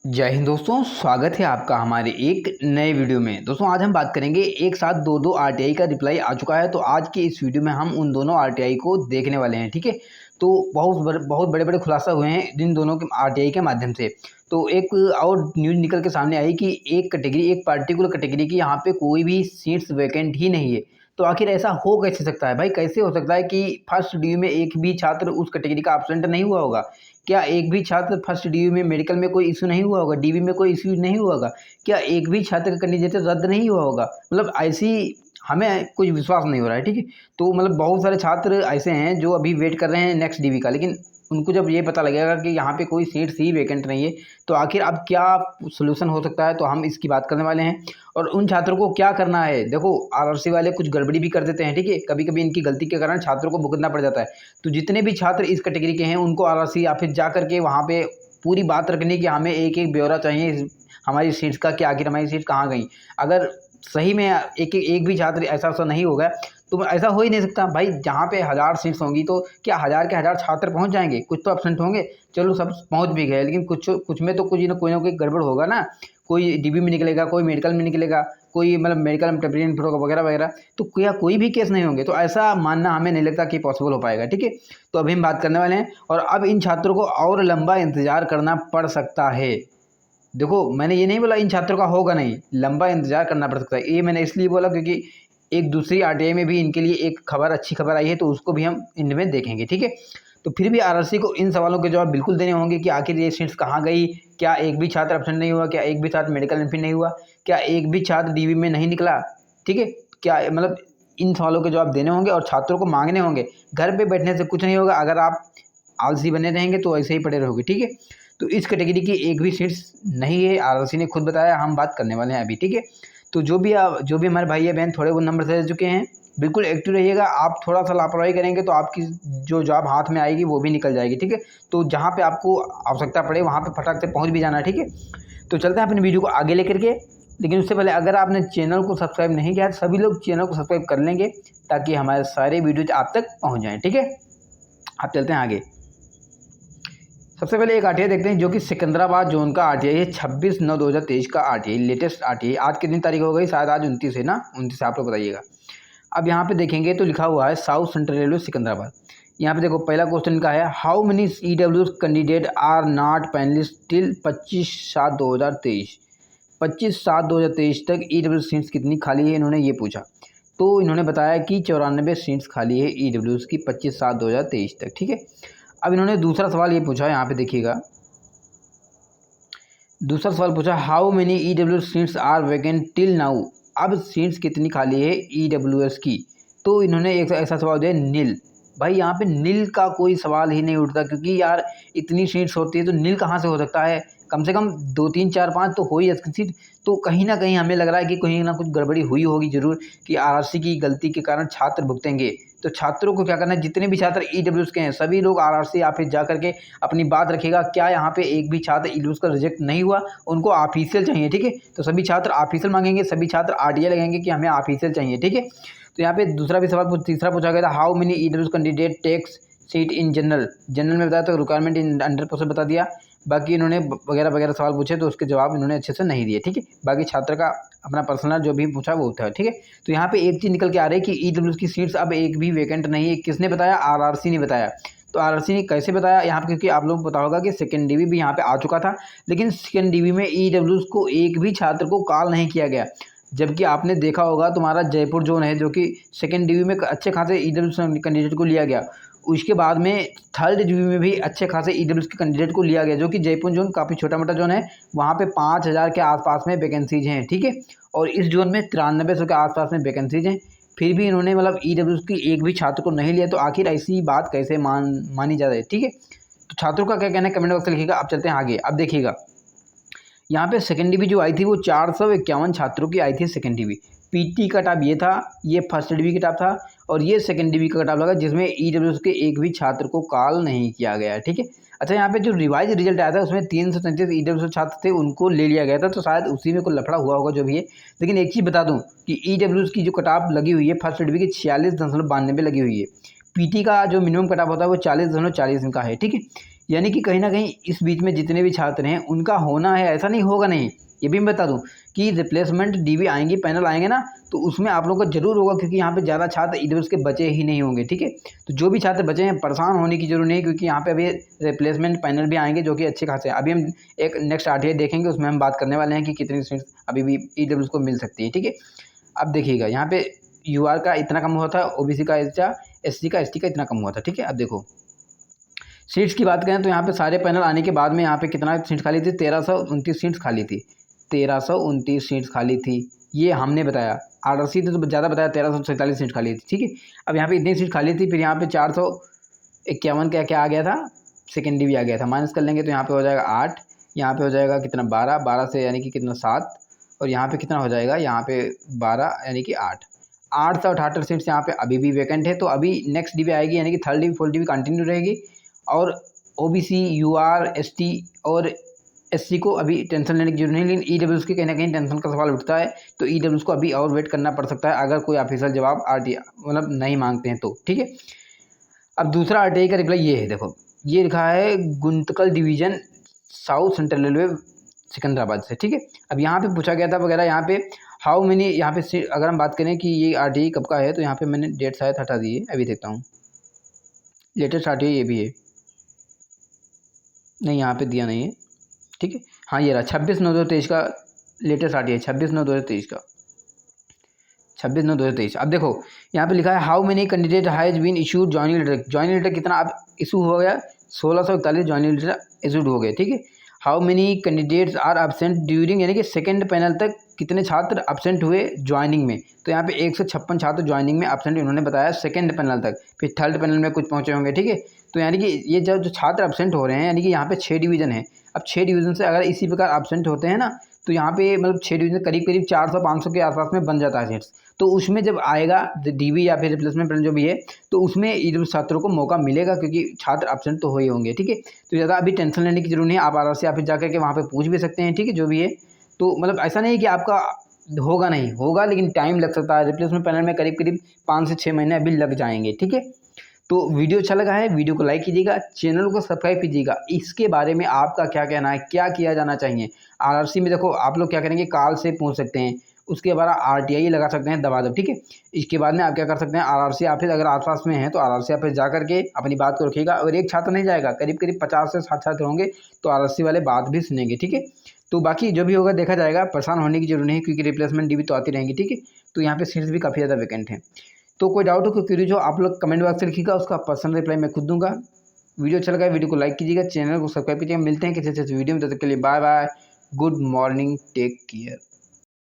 जय हिंद दोस्तों, स्वागत है आपका हमारे एक नए वीडियो में। दोस्तों आज हम बात करेंगे एक साथ दो आरटीआई का रिप्लाई आ चुका है। तो आज के इस वीडियो में हम उन दोनों आरटीआई को देखने वाले हैं। ठीक है, तो बहुत बड़े बड़े खुलासा हुए हैं इन दोनों के आरटीआई के माध्यम से। तो एक और न्यूज़ निकल के सामने आई कि एक पार्टिकुलर कैटेगरी की यहाँ पे कोई भी सीट्स वैकेंट ही नहीं है। तो आखिर ऐसा हो कैसे सकता है भाई? कैसे हो सकता है कि फर्स्ट ड्यू में एक भी छात्र उस कैटेगरी का एब्सेंट नहीं हुआ होगा? क्या एक भी छात्र फर्स्ट डीयू में मेडिकल में कोई इशू नहीं हुआ होगा? डीबी में कोई इशू नहीं हुआ होगा? क्या एक भी छात्र का कैंडिडेट रद्द नहीं हुआ होगा? मतलब ऐसी हमें कुछ विश्वास नहीं हो रहा है। ठीक है, तो मतलब बहुत सारे छात्र ऐसे हैं जो अभी वेट कर रहे हैं नेक्स्ट डीबी का, लेकिन उनको जब ये पता लगेगा कि यहाँ पे कोई सीट्स ही वैकेंट नहीं है, तो आखिर अब क्या सोल्यूशन हो सकता है, तो हम इसकी बात करने वाले हैं। और उन छात्रों को क्या करना है, देखो आरआरसी वाले कुछ गड़बड़ी भी कर देते हैं। ठीक है, कभी कभी इनकी गलती के कारण छात्रों को भुगतना पड़ जाता है। तो जितने भी छात्र इस कैटेगरी के हैं उनको आरआरसी या फिर जा करके वहाँ पे पूरी बात रखनी कि हमें एक एक ब्यौरा चाहिए हमारी सीट्स का, कि आखिर हमारी सीट कहाँ गई। अगर सही में एक भी छात्र ऐसा नहीं होगा तो ऐसा हो ही नहीं सकता भाई। जहाँ पे 1000 सीट्स होंगी तो क्या 1000 के 1000 छात्र पहुँच जाएंगे? कुछ तो एब्सेंट होंगे, चलो सब पहुँच भी गए, लेकिन कुछ में तो कुछ ना कोई गड़बड़ होगा ना। कोई डीबी में निकलेगा, कोई मेडिकल में निकलेगा, कोई मतलब मेडिकल में टेम्परेरी होगा वगैरह वगैरह। तो क्या कोई भी केस नहीं होंगे? तो ऐसा मानना हमें नहीं लगता कि पॉसिबल हो पाएगा। ठीक है, तो अभी हम बात करने वाले हैं। और अब इन छात्रों को और लंबा इंतजार करना पड़ सकता है। देखो मैंने ये नहीं बोला इन छात्रों का होगा नहीं, लंबा इंतजार करना पड़ सकता है। ये मैंने इसलिए बोला क्योंकि एक दूसरी आरटीआई में भी इनके लिए एक अच्छी खबर आई है, तो उसको भी हम इनमें में देखेंगे। ठीक है, तो फिर भी आरआरसी को इन सवालों के जवाब बिल्कुल देने होंगे कि आखिर ये सीट्स कहाँ गई, क्या एक भी छात्र एब्सेंट नहीं हुआ, क्या एक भी छात्र मेडिकल में नहीं हुआ, क्या एक भी छात्र डीवी में नहीं निकला। ठीक है, क्या मतलब इन सवालों के जवाब देने होंगे और छात्रों को मांगने होंगे। घर पे बैठने से कुछ नहीं होगा, अगर आप आलसी बने रहेंगे तो ऐसे ही पड़े रहोगे। ठीक है, तो इस कैटेगरी की एक भी सीट्स नहीं है, आरआरसी ने खुद बताया। हम बात करने वाले हैं अभी। ठीक है, तो जो भी हमारे भाई या बहन थोड़े वो नंबर से चुके हैं, बिल्कुल एक्टिव रहिएगा। आप थोड़ा सा लापरवाही करेंगे तो आपकी जो जॉब हाथ में आएगी वो भी निकल जाएगी। ठीक है, तो जहाँ पे आपको आवश्यकता पड़े वहाँ पे फटाक से पहुँच भी जाना है। ठीक है, तो चलते हैं अपनी वीडियो को आगे लेकर के। लेकिन उससे पहले अगर आपने चैनल को सब्सक्राइब नहीं किया है तो सभी लोग चैनल को सब्सक्राइब कर लेंगे, ताकि हमारे सारे वीडियोज आप तक पहुँच जाएँ। ठीक है, आप चलते हैं आगे। सबसे पहले एक आरटीआई देखते हैं जो कि सिकंदराबाद जोन का आरटीआई है। 26/9/2023 का आरटीआई, लेटेस्ट आरटीआई। आज कितनी तारीख हो गई? शायद आज 29 है ना, 29 आप लोग बताइएगा। अब यहाँ पे देखेंगे तो लिखा हुआ है साउथ सेंट्रल रेलवे सिकंदराबाद। यहाँ पे देखो पहला क्वेश्चन का है, how many EW candidate are not panelist till 25/7/2023। 25/7/2023 तक ईडब्ल्यू सीट्स कितनी खाली है, इन्होंने ये पूछा। तो इन्होंने बताया कि 94 सीट्स खाली है ईडब्ल्यूज की 25/7/2023 तक। ठीक है, अब इन्होंने दूसरा सवाल ये पूछा, यहाँ पे देखिएगा। दूसरा सवाल पूछा, how many EW seats are vacant till now. अब सीट्स कितनी खाली है ईडब्ल्यूएस की? तो इन्होंने एक ऐसा सवाल दिया, नील। भाई यहाँ पे नील का कोई सवाल ही नहीं उठता, क्योंकि यार इतनी सीट्स होती है तो नील कहाँ से हो सकता है? कम से कम 2 3 4 5 तो हो ही सीट। तो कहीं ना कहीं हमें लग रहा है कि कहीं ना कुछ गड़बड़ी हुई होगी जरूर, कि आरआरसी की गलती के कारण छात्र भुगतेंगे। तो छात्रों को क्या करना है, जितने भी छात्र ईडब्ल्यूएस के हैं सभी लोग आरआरसी ऑफिस जा करके अपनी बात रखिएगा। क्या यहाँ पे एक भी छात्र ईडब्ल्यूएस का रिजेक्ट नहीं हुआ? उनको ऑफिशियल चाहिए। ठीक है, तो सभी छात्र ऑफिशियल मांगेंगे, सभी छात्र आरटीआई लगाएंगे कि हमें ऑफिशियल चाहिए। ठीक है, तो यहाँ पे दूसरा भी सवाल तीसरा पूछा गया था, how many EWS candidate takes seat in general. General में बताया तो रिक्वायरमेंट इन 100% बता दिया। बाकी इन्होंने वगैरह वगैरह सवाल पूछे तो उसके जवाब इन्होंने अच्छे से नहीं दिए। ठीक है, बाकी छात्र का अपना पर्सनल जो भी पूछा वो था। ठीक है, तो यहाँ पे एक चीज़ निकल के आ रही है कि ईडब्ल्यूएस की सीट्स अब एक भी वैकेंट नहीं है। किसने बताया? आरआरसी ने बताया। तो आरआरसी ने कैसे बताया यहाँ पे? क्योंकि आप लोगों को पता होगा कि सेकेंड डीवी भी यहाँ पे आ चुका था, लेकिन सेकेंड डीवी में ईडब्ल्यूएस को एक भी छात्र को कॉल नहीं किया गया। जबकि आपने देखा होगा तुम्हारा जयपुर जोन है जो कि सेकेंड डीवी में अच्छे खासे ईडब्ल्यूएस कैंडिडेट को लिया गया। उसके बाद में थर्ड डीवी में भी अच्छे खासे ईडब्ल्यूएस के कैंडिडेट को लिया गया, जो कि जयपुर जोन काफ़ी छोटा मोटा जोन है। वहाँ पे 5000 के आसपास में वैकेंसीज हैं। ठीक है, और इस जोन में 9300 के आसपास में वैकेंसीज हैं। फिर भी इन्होंने मतलब ईडब्ल्यूएस की एक भी छात्र को नहीं लिया। तो आखिर ऐसी बात कैसे मानी जा रही है? ठीक है, तो छात्रों का क्या कहना है कमेंट बॉक्स में लिखिएगा। अब चलते हैं आगे। अब देखिएगा यहाँ पे सेकेंड डीवी जो आई थी वो 451 छात्रों की आई थी सेकेंड डीवी। पीटी का कट ऑफ ये था, ये फर्स्ट डीवी का कट ऑफ था, और ये सेकेंड डीवी का कट ऑफ लगा जिसमें ईडब्ल्यूएस के एक भी छात्र को कॉल नहीं किया गया। ठीक है, अच्छा यहाँ पे जो रिवाइज रिजल्ट आया था उसमें 333 ईडब्ल्यूएस छात्र थे, उनको ले लिया गया था। तो शायद उसी में कोई लफड़ा हुआ होगा जो भी है। लेकिन एक चीज़ बता दूं कि ईडब्ल्यूएस की जो कट ऑफ लगी हुई है फर्स्ट डीवी की 46.92 लगी हुई है। पीटी का जो मिनिमम कट ऑफ होता है वो 40.40 का है। ठीक है, यानी कि कहीं न कहीं इस बीच में जितने भी छात्र हैं उनका होना है, ऐसा नहीं होगा नहीं। ये भी मैं बता दूँ कि रिप्लेसमेंट डीबी आएँगे, पैनल आएँगे ना, तो उसमें आप लोगों का ज़रूर होगा, क्योंकि यहाँ पे ज़्यादा छात्र ईडब्ल्यूएस के बचे ही नहीं होंगे, ठीक है? तो जो भी छात्र बचे हैं परेशान होने की ज़रूरत नहीं है, क्योंकि यहाँ पे अभी रिप्लेसमेंट पैनल भी आएँगे जो कि अच्छे खासे हैं। अभी हम एक नेक्स्ट आरटीआई देखेंगे, उसमें हम बात करने वाले हैं कि कितनी सीट्स अभी भी ईडब्ल्यूएस को मिल सकती है, ठीक है? अब देखिएगा यहाँ पे यूआर का इतना कम हुआ था, ओबीसी का इतना, एससी का, एसटी का इतना कम हुआ था, ठीक है? अब देखो सीट्स की बात करें तो यहाँ पे सारे पैनल आने के बाद में यहाँ पे कितना सीट्स खाली थी, 1329 सीट्स खाली थी। 1329 सीट्स खाली थी, ये हमने बताया। आरआरसी ने तो ज़्यादा बताया, 1347 सीट खाली थी, ठीक है? अब यहाँ पे इतनी सीट खाली थी, फिर यहाँ पे 451 क्या आ गया था, सेकेंडरी भी आ गया था। माइनस कर लेंगे तो यहाँ पे हो जाएगा 8, यहाँ पे हो जाएगा कितना 12, 12 से यानी कि कितना 7, और यहाँ पे कितना हो जाएगा, यहाँ पे 12 यानी कि 878 सीट्स यहाँ पे अभी भी वैकेंट है। तो अभी नेक्स्ट डीबी आएगी, यानी कि third dB fourth dB continue रहेगी, और ओबीसी, यूआर, एसटी और एससी को अभी टेंशन लेने की जरूरत नहीं, लेकिन ईडब्ल्यूएस की कहीं ना कहीं टेंशन का सवाल उठता है। तो ईडब्ल्यूएस को अभी और वेट करना पड़ सकता है, अगर कोई ऑफिशियल जवाब मतलब नहीं मांगते हैं तो, ठीक है? अब दूसरा आरटीआई का रिप्लाई ये है, देखो ये लिखा है Guntakal division, south central railway, Secunderabad से, ठीक है? अब यहाँ पे पूछा गया था वगैरह, यहाँ पे हाउ मेनी, यहाँ पे अगर हम बात करें कि ये आरटीआई कब का है, तो यहाँ पे मैंने डेट शायद हटा दी है, अभी देखता हूँ। लेटेस्ट आरटीआई ये भी है, नहीं यहाँ पे दिया नहीं है, ठीक है? हाँ ये रहा 26/9/2023 का लेटेस्ट आरटीआई, 26/9/2023 का, 26/9/2023। अब देखो यहाँ पे लिखा है how many candidate has been issued joining letter. Joining letter कितना अब इशू हो गया, 1641 जॉइनिंग लेटर इशूड हो गए, ठीक है? How many candidates are absent during, यानी कि सेकंड पैनल तक कितने छात्र एब्सेंट हुए ज्वाइनिंग में। तो यहाँ पे 156 छात्र ज्वाइनिंग में एब्सेंट इन्होंने बताया सेकंड पैनल तक, फिर थर्ड पैनल में कुछ पहुँचे होंगे, ठीक है? तो यानी कि ये जो छात्र एब्सेंट हो रहे हैं, यानी कि यहाँ पे 6 डिवीज़न है। अब 6 डिवीज़न से अगर इसी प्रकार एब्सेंट होते हैं ना, तो यहाँ पे मतलब 6 डिवीज़न करीब 400-500 के आसपास में बन जाता है सीट्स। तो उसमें जब आएगा डीबी या फिर रिप्लेसमेंट पैनल जो भी है, तो उसमें ईडब्ल्यूएस छात्रों को मौका मिलेगा, क्योंकि छात्र एब्सेंट तो हो ही होंगे, ठीक है? तो ज़्यादा अभी टेंशन लेने की जरूरत नहीं है, आप आरआरसी ऑफिस जा करके वहाँ पे पूछ भी सकते हैं, ठीक है? जो भी है, तो मतलब ऐसा नहीं है कि आपका होगा, नहीं होगा, लेकिन टाइम लग सकता है। रिप्लेसमेंट पैनल में करीब 5 से 6 महीने अभी लग जाएंगे, ठीक है? तो वीडियो अच्छा लगा है, वीडियो को लाइक कीजिएगा, चैनल को सब्सक्राइब कीजिएगा। इसके बारे में आपका क्या कहना है, क्या किया जाना चाहिए? आरआरसी में देखो आप लोग क्या करेंगे, कॉल से पूछ सकते हैं, उसके बाद आरटीआई लगा सकते हैं दबा दो, ठीक है? इसके बाद में आप क्या कर सकते हैं, आरआरसी ऑफिस अगर आसपास में है तो आरआरसी ऑफिस जा करके अपनी बात को रखिएगा। और एक छात्र नहीं जाएगा, करीब 50 से 60 छात्र होंगे, तो आरआरसी वाले बात भी सुनेंगे, ठीक है? तो बाकी जो भी होगा देखा जाएगा, परेशान होने की जरूरत नहीं है, क्योंकि रिप्लेसमेंट डीबी तो आती रहेंगी, ठीक है? तो यहाँ पे सीट्स भी काफ़ी ज़्यादा वैकेंट हैं। तो कोई डाउट हो, कोई क्वेरी जो आप लोग कमेंट बॉक्स से लिखिएगा, उसका पर्सनल रिप्लाई मैं खुद दूंगा। वीडियो अच्छा लगा है, वीडियो को लाइक कीजिएगा, चैनल को सब्सक्राइब कीजिएगा। मिलते हैं किसी अच्छे वीडियो में, तब तक के लिए bye bye, good morning, take care.